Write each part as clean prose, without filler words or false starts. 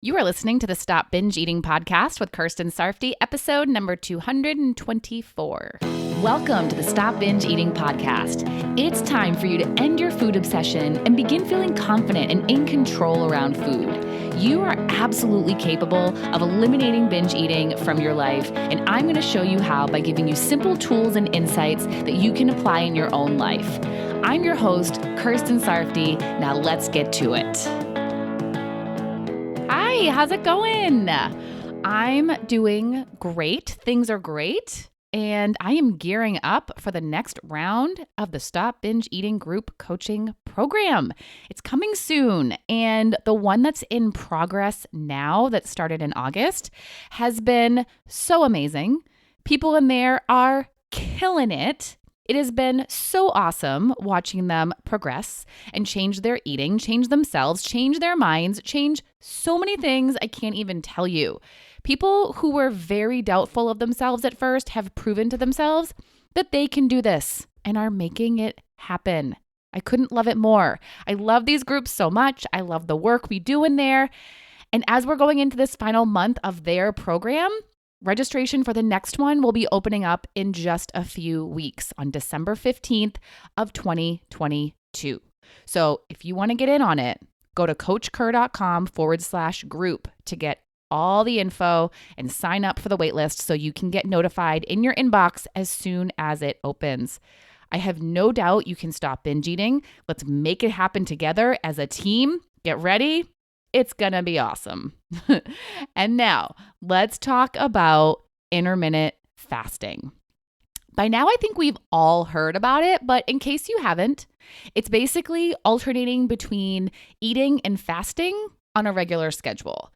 You are listening to the Stop Binge Eating podcast with Kirsten Sarfty, episode number 224. Welcome to the Stop Binge Eating podcast. It's time for you to end your food obsession and begin feeling confident and in control around food. You are absolutely capable of eliminating binge eating from your life, and I'm going to show you how by giving you simple tools and insights that you can apply in your own life. I'm your host, Kirsten Sarfty. Now let's get to it. Hi, how's it going? I'm doing great. Things are great. And I am gearing up for the next round of the Stop Binge Eating Group Coaching Program. It's coming soon. And the one that's in progress now that started in August has been so amazing. People in there are killing it. It has been so awesome watching them progress and change their eating, change themselves, change their minds, change so many things I can't even tell you. People who were very doubtful of themselves at first have proven to themselves that they can do this and are making it happen. I couldn't love it more. I love these groups so much. I love the work we do in there. And as we're going into this final month of their program, registration for the next one will be opening up in just a few weeks on December 15th of 2022. So if you want to get in on it, go to coachker.com/group to get all the info and sign up for the waitlist so you can get notified in your inbox as soon as it opens. I have no doubt you can stop binge eating. Let's make it happen together as a team. Get ready. It's going to be awesome. And now let's talk about intermittent fasting. By now, I think we've all heard about it, but in case you haven't, it's basically alternating between eating and fasting on a regular schedule.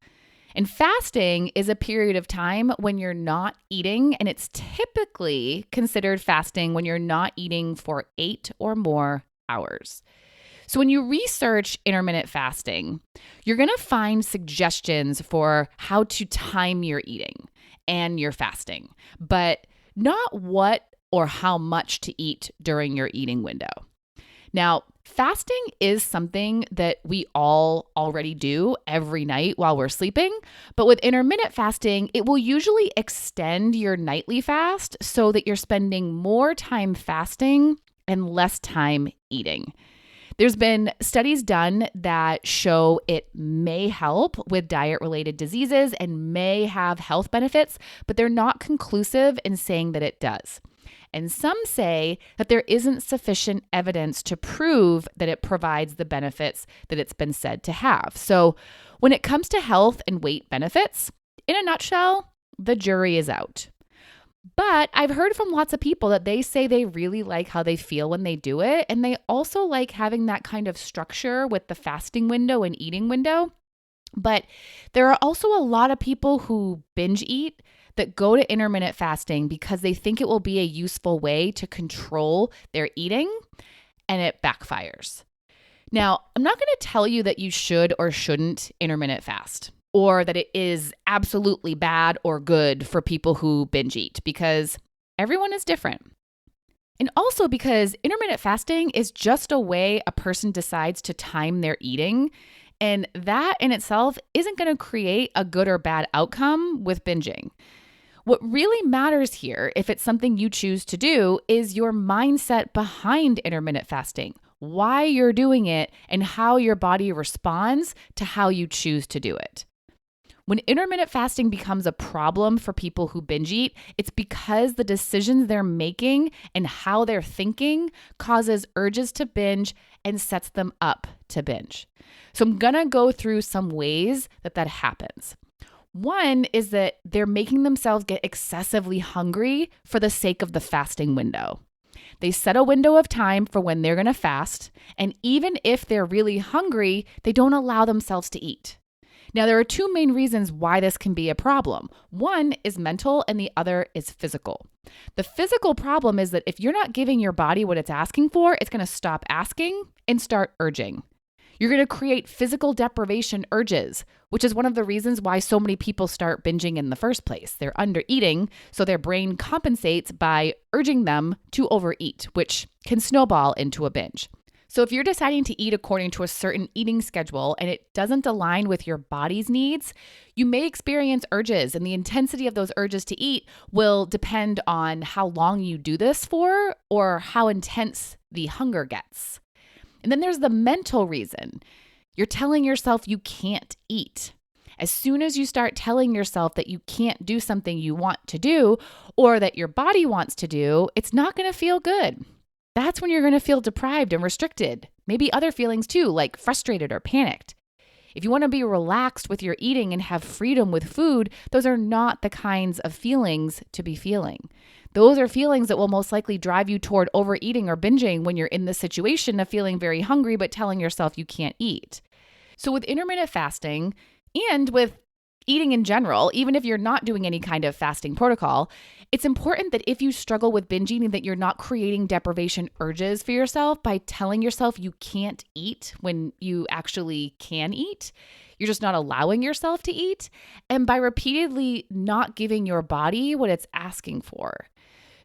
And fasting is a period of time when you're not eating, and it's typically considered fasting when you're not eating for 8 or more hours. So when you research intermittent fasting, you're going to find suggestions for how to time your eating and your fasting, but not what or how much to eat during your eating window. Now, fasting is something that we all already do every night while we're sleeping, but with intermittent fasting, it will usually extend your nightly fast so that you're spending more time fasting and less time eating. There's been studies done that show it may help with diet-related diseases and may have health benefits, but they're not conclusive in saying that it does. And some say that there isn't sufficient evidence to prove that it provides the benefits that it's been said to have. So when it comes to health and weight benefits, in a nutshell, the jury is out. But I've heard from lots of people that they say they really like how they feel when they do it. And they also like having that kind of structure with the fasting window and eating window. But there are also a lot of people who binge eat that go to intermittent fasting because they think it will be a useful way to control their eating, and it backfires. Now, I'm not going to tell you that you should or shouldn't intermittent fast, or that it is absolutely bad or good for people who binge eat, because everyone is different. And also because intermittent fasting is just a way a person decides to time their eating, and that in itself isn't going to create a good or bad outcome with binging. What really matters here, if it's something you choose to do, is your mindset behind intermittent fasting, why you're doing it, and how your body responds to how you choose to do it. When intermittent fasting becomes a problem for people who binge eat, it's because the decisions they're making and how they're thinking causes urges to binge and sets them up to binge. So I'm going to go through some ways that happens. One is that they're making themselves get excessively hungry for the sake of the fasting window. They set a window of time for when they're going to fast, and even if they're really hungry, they don't allow themselves to eat. Now, there are two main reasons why this can be a problem. One is mental and the other is physical. The physical problem is that if you're not giving your body what it's asking for, it's going to stop asking and start urging. You're going to create physical deprivation urges, which is one of the reasons why so many people start binging in the first place. They're under eating, so their brain compensates by urging them to overeat, which can snowball into a binge. So if you're deciding to eat according to a certain eating schedule and it doesn't align with your body's needs, you may experience urges, and the intensity of those urges to eat will depend on how long you do this for or how intense the hunger gets. And then there's the mental reason. You're telling yourself you can't eat. As soon as you start telling yourself that you can't do something you want to do or that your body wants to do, it's not going to feel good. That's when you're going to feel deprived and restricted. Maybe other feelings too, like frustrated or panicked. If you want to be relaxed with your eating and have freedom with food, those are not the kinds of feelings to be feeling. Those are feelings that will most likely drive you toward overeating or binging when you're in the situation of feeling very hungry but telling yourself you can't eat. So with intermittent fasting and with eating in general, even if you're not doing any kind of fasting protocol, it's important that if you struggle with binge eating, that you're not creating deprivation urges for yourself by telling yourself you can't eat when you actually can eat. You're just not allowing yourself to eat, and by repeatedly not giving your body what it's asking for.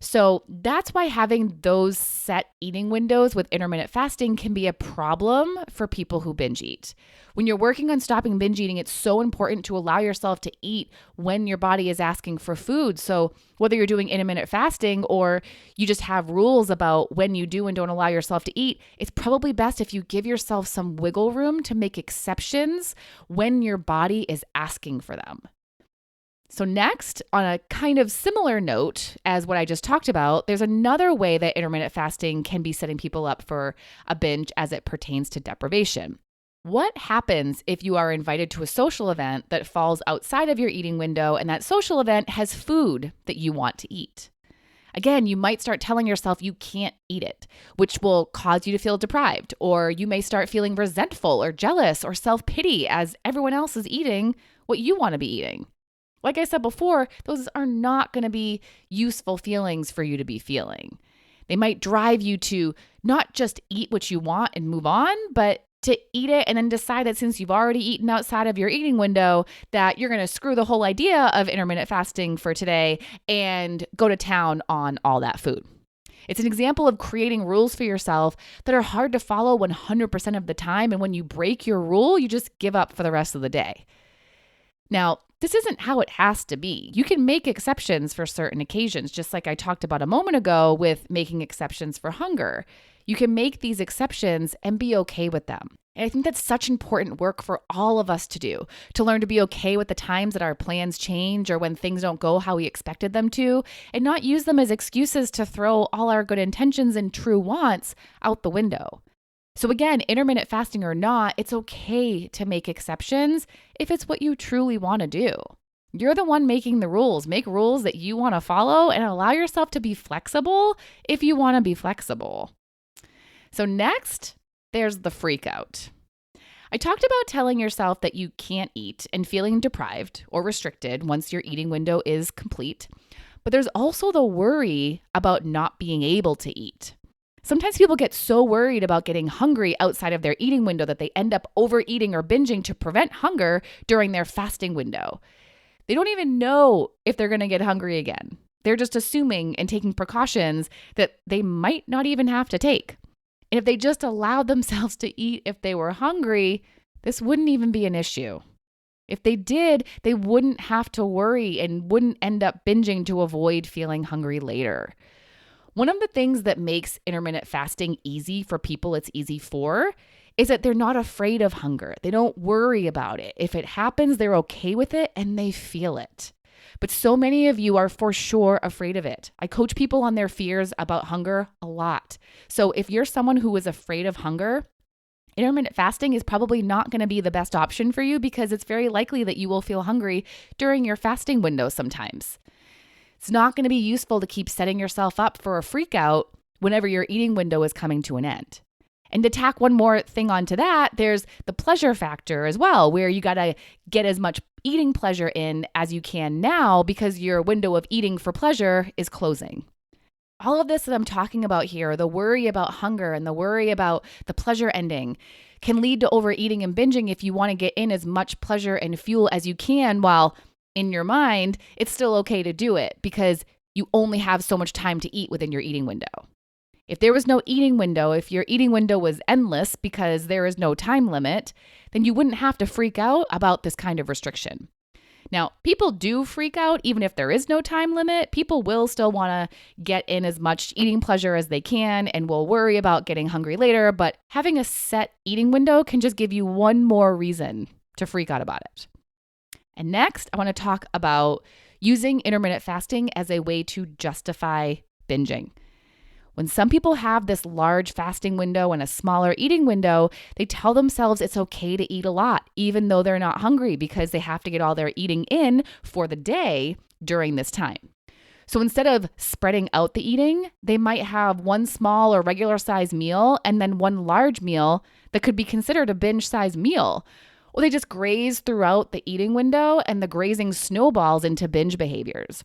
So that's why having those set eating windows with intermittent fasting can be a problem for people who binge eat. When you're working on stopping binge eating, it's so important to allow yourself to eat when your body is asking for food. So whether you're doing intermittent fasting or you just have rules about when you do and don't allow yourself to eat, it's probably best if you give yourself some wiggle room to make exceptions when your body is asking for them. So next, on a kind of similar note as what I just talked about, there's another way that intermittent fasting can be setting people up for a binge as it pertains to deprivation. What happens if you are invited to a social event that falls outside of your eating window and that social event has food that you want to eat? Again, you might start telling yourself you can't eat it, which will cause you to feel deprived, or you may start feeling resentful or jealous or self-pity as everyone else is eating what you want to be eating. Like I said before, those are not going to be useful feelings for you to be feeling. They might drive you to not just eat what you want and move on, but to eat it and then decide that since you've already eaten outside of your eating window, that you're going to screw the whole idea of intermittent fasting for today and go to town on all that food. It's an example of creating rules for yourself that are hard to follow 100% of the time. And when you break your rule, you just give up for the rest of the day. Now, this isn't how it has to be. You can make exceptions for certain occasions, just like I talked about a moment ago with making exceptions for hunger. You can make these exceptions and be okay with them. And I think that's such important work for all of us to learn to be okay with the times that our plans change or when things don't go how we expected them to, and not use them as excuses to throw all our good intentions and true wants out the window. So again, intermittent fasting or not, it's okay to make exceptions if it's what you truly want to do. You're the one making the rules. Make rules that you want to follow and allow yourself to be flexible if you want to be flexible. So next, there's the freak out. I talked about telling yourself that you can't eat and feeling deprived or restricted once your eating window is complete. But there's also the worry about not being able to eat. Sometimes people get so worried about getting hungry outside of their eating window that they end up overeating or binging to prevent hunger during their fasting window. They don't even know if they're going to get hungry again. They're just assuming and taking precautions that they might not even have to take. And if they just allowed themselves to eat if they were hungry, this wouldn't even be an issue. If they did, they wouldn't have to worry and wouldn't end up binging to avoid feeling hungry later. One of the things that makes intermittent fasting easy for people it's easy for is that they're not afraid of hunger. They don't worry about it. If it happens, they're okay with it and they feel it. But so many of you are for sure afraid of it. I coach people on their fears about hunger a lot. So if you're someone who is afraid of hunger, intermittent fasting is probably not going to be the best option for you because it's very likely that you will feel hungry during your fasting window sometimes. It's not going to be useful to keep setting yourself up for a freak out whenever your eating window is coming to an end. And to tack one more thing onto that, there's the pleasure factor as well, where you got to get as much eating pleasure in as you can now because your window of eating for pleasure is closing. All of this that I'm talking about here, the worry about hunger and the worry about the pleasure ending, can lead to overeating and binging if you want to get in as much pleasure and fuel as you can while in your mind, it's still okay to do it because you only have so much time to eat within your eating window. If there was no eating window, if your eating window was endless because there is no time limit, then you wouldn't have to freak out about this kind of restriction. Now, people do freak out even if there is no time limit. People will still want to get in as much eating pleasure as they can and will worry about getting hungry later. But having a set eating window can just give you one more reason to freak out about it. And next, I want to talk about using intermittent fasting as a way to justify binging. When some people have this large fasting window and a smaller eating window, they tell themselves it's okay to eat a lot, even though they're not hungry, because they have to get all their eating in for the day during this time. So instead of spreading out the eating, they might have one small or regular size meal and then one large meal that could be considered a binge size meal. Or they just graze throughout the eating window and the grazing snowballs into binge behaviors.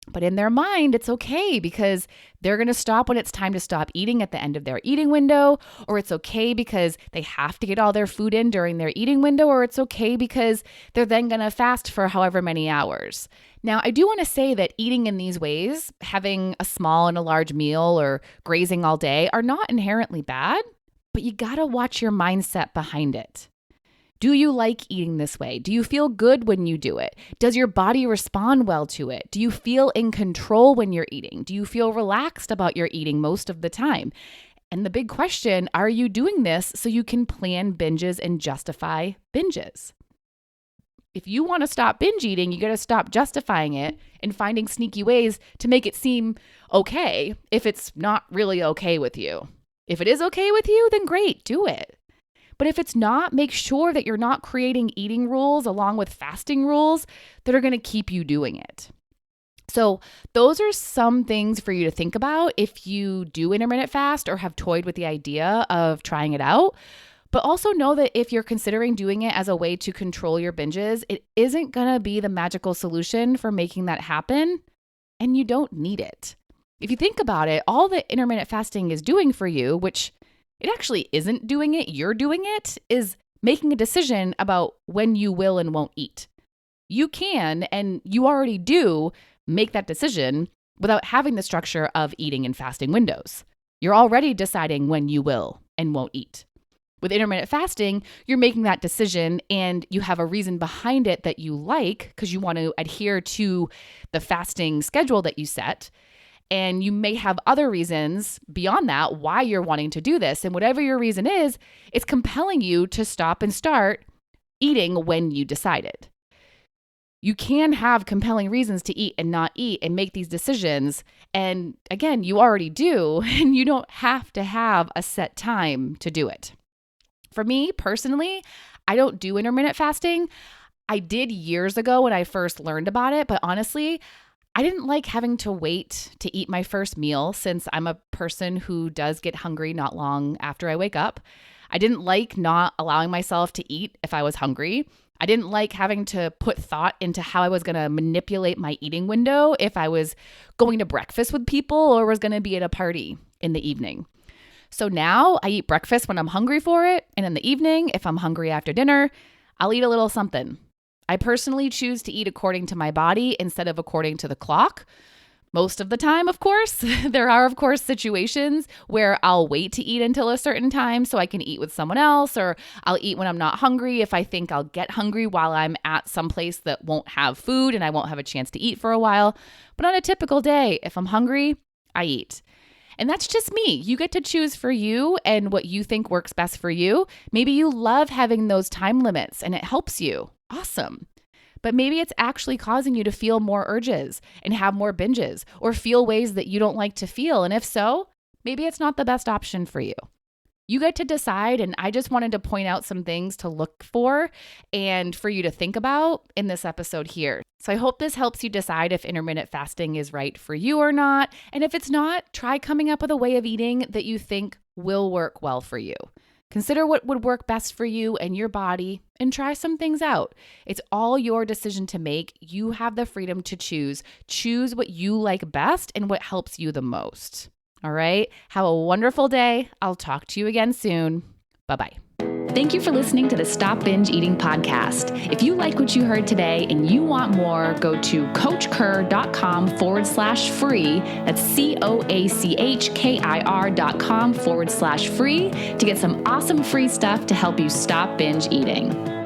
But in their mind, it's okay because they're going to stop when it's time to stop eating at the end of their eating window, or it's okay because they have to get all their food in during their eating window, or it's okay because they're then going to fast for however many hours. Now, I do want to say that eating in these ways, having a small and a large meal or grazing all day, are not inherently bad, but you got to watch your mindset behind it. Do you like eating this way? Do you feel good when you do it? Does your body respond well to it? Do you feel in control when you're eating? Do you feel relaxed about your eating most of the time? And the big question, are you doing this so you can plan binges and justify binges? If you want to stop binge eating, you got to stop justifying it and finding sneaky ways to make it seem okay if it's not really okay with you. If it is okay with you, then great, do it. But if it's not, make sure that you're not creating eating rules along with fasting rules that are going to keep you doing it. So those are some things for you to think about if you do intermittent fast or have toyed with the idea of trying it out. But also know that if you're considering doing it as a way to control your binges, it isn't going to be the magical solution for making that happen, and you don't need it. If you think about it, all that intermittent fasting is doing for you, which it actually isn't doing it, you're doing it, is making a decision about when you will and won't eat. You can, and you already do, make that decision without having the structure of eating and fasting windows. You're already deciding when you will and won't eat. With intermittent fasting, you're making that decision and you have a reason behind it that you like because you want to adhere to the fasting schedule that you set. And you may have other reasons beyond that why you're wanting to do this. And whatever your reason is, it's compelling you to stop and start eating when you decided. You can have compelling reasons to eat and not eat and make these decisions. And again, you already do, and you don't have to have a set time to do it. For me personally, I don't do intermittent fasting. I did years ago when I first learned about it, but honestly, I didn't like having to wait to eat my first meal since I'm a person who does get hungry not long after I wake up. I didn't like not allowing myself to eat if I was hungry. I didn't like having to put thought into how I was going to manipulate my eating window if I was going to breakfast with people or was going to be at a party in the evening. So now I eat breakfast when I'm hungry for it. And in the evening, if I'm hungry after dinner, I'll eat a little something. I personally choose to eat according to my body instead of according to the clock. Most of the time, of course. There are, of course, situations where I'll wait to eat until a certain time so I can eat with someone else, or I'll eat when I'm not hungry if I think I'll get hungry while I'm at some place that won't have food and I won't have a chance to eat for a while. But on a typical day, if I'm hungry, I eat. And that's just me. You get to choose for you and what you think works best for you. Maybe you love having those time limits and it helps you. Awesome. But maybe it's actually causing you to feel more urges and have more binges or feel ways that you don't like to feel. And if so, maybe it's not the best option for you. You get to decide, and I just wanted to point out some things to look for and for you to think about in this episode here. So I hope this helps you decide if intermittent fasting is right for you or not. And if it's not, try coming up with a way of eating that you think will work well for you. Consider what would work best for you and your body and try some things out. It's all your decision to make. You have the freedom to choose. Choose what you like best and what helps you the most. All right? Have a wonderful day. I'll talk to you again soon. Bye-bye. Thank you for listening to the Stop Binge Eating podcast. If you like what you heard today and you want more, go to coachkir.com/free. That's COACHKIR.com/free to get some awesome free stuff to help you stop binge eating.